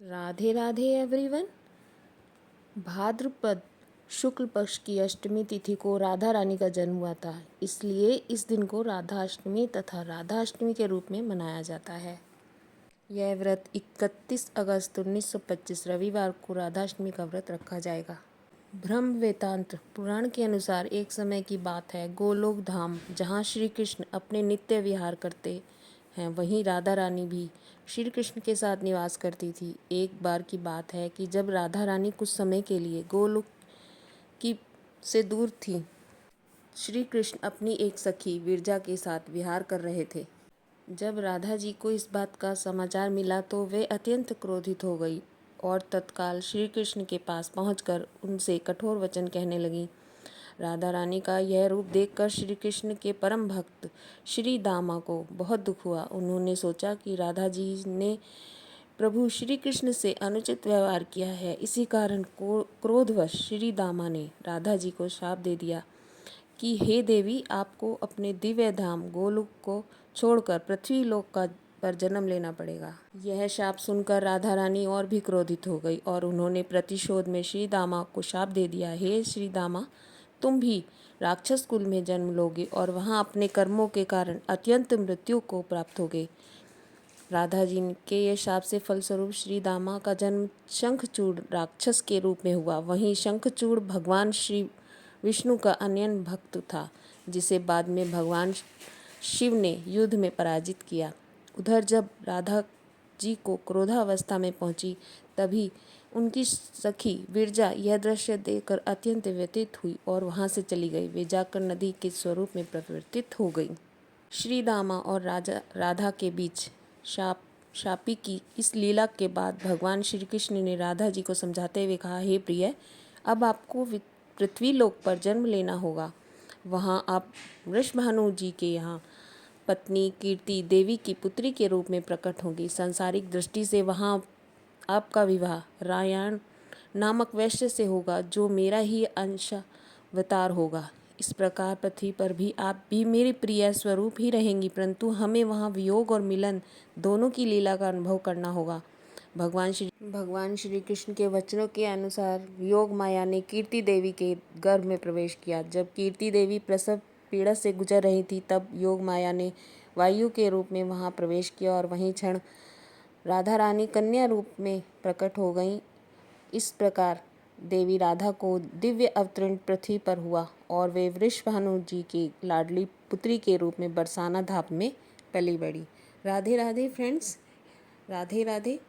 Radhe Radhe everyone. भाद्रपद शुक्ल पक्ष की अष्टमी तिथि को राधा रानी का जन्म हुआ था, इसलिए इस दिन को राधा अष्टमी तथा राधा अष्टमी के रूप में मनाया जाता है। यह व्रत 31 अगस्त 1925 रविवार को राधा अष्टमी का व्रत रखा जाएगा। ब्रह्म वेदांत पुराण के अनुसार एक समय की बात है, गोलोक धाम जहाँ श्री कृष्ण अपने नित्य विहार करते हैं, वहीं राधा रानी भी श्री कृष्ण के साथ निवास करती थी। एक बार की बात है कि जब राधा रानी कुछ समय के लिए गोलोक की से दूर थी, श्री कृष्ण अपनी एक सखी विरजा के साथ विहार कर रहे थे। जब राधा जी को इस बात का समाचार मिला तो वे अत्यंत क्रोधित हो गई और तत्काल श्री कृष्ण के पास पहुंचकर उनसे कठोर वचन कहने लगी। राधा रानी का यह रूप देखकर श्री कृष्ण के परम भक्त श्री दामा को बहुत दुख हुआ। उन्होंने सोचा कि राधा जी ने प्रभु श्री कृष्ण से अनुचित व्यवहार किया है, इसी कारण क्रोधवश श्री दामा ने राधा जी को शाप दे दिया कि हे देवी, आपको अपने दिव्य धाम गोलोक को छोड़कर पृथ्वी लोक पर जन्म लेना पड़ेगा। यह शाप सुनकर राधा रानी और भी क्रोधित हो गई और उन्होंने प्रतिशोध में श्री दामा को शाप दे दिया, हे श्री दामा, तुम भी राक्षस कुल में जन्म लोगे और वहाँ अपने कर्मों के कारण अत्यंत मृत्यु को प्राप्त होगे। राधा जी के ये शाप से फलस्वरूप श्री दामा का जन्म शंखचूड़ राक्षस के रूप में हुआ। वहीं शंखचूड़ भगवान श्री विष्णु का अनन्य भक्त था, जिसे बाद में भगवान शिव ने युद्ध में पराजित किया। उधर जब राधा जी को क्रोधावस्था में पहुंची, तभी उनकी सखी विरजा यह दृश्य देखकर अत्यंत व्यथित हुई और वहां से चली गई। वे जाकर नदी के स्वरूप में परिवर्तित हो गई। श्री दामा और राधा के बीच शापी की इस लीला के बाद भगवान श्री कृष्ण ने राधा जी को समझाते हुए कहा, हे प्रिय, अब आपको पृथ्वी लोक पर जन्म लेना होगा। वहाँ आप वृषभानु जी के यहाँ पत्नी कीर्ति देवी की पुत्री के रूप में प्रकट होंगी। सांसारिक दृष्टि से वहाँ आपका विवाह रायण नामक वैश्य से होगा, जो मेरा ही अंशावतार होगा। इस प्रकार पृथ्वी पर भी आप भी मेरे प्रिय स्वरूप ही रहेंगी, परंतु हमें वहाँ वियोग और मिलन दोनों की लीला का अनुभव करना होगा। भगवान श्री कृष्ण के वचनों के अनुसार योग माया ने कीर्ति देवी के गर्भ में प्रवेश किया। जब कीर्ति देवी प्रसव पीड़ा से गुजर रही थी, तब योग माया ने वायु के रूप में वहां प्रवेश किया और वहीं क्षण राधा रानी कन्या रूप में प्रकट हो गईं। इस प्रकार देवी राधा को दिव्य अवतरण पृथ्वी पर हुआ और वे वृषभानु जी की लाडली पुत्री के रूप में बरसाना धाम में पली बड़ी। राधे राधे फ्रेंड्स, राधे राधे।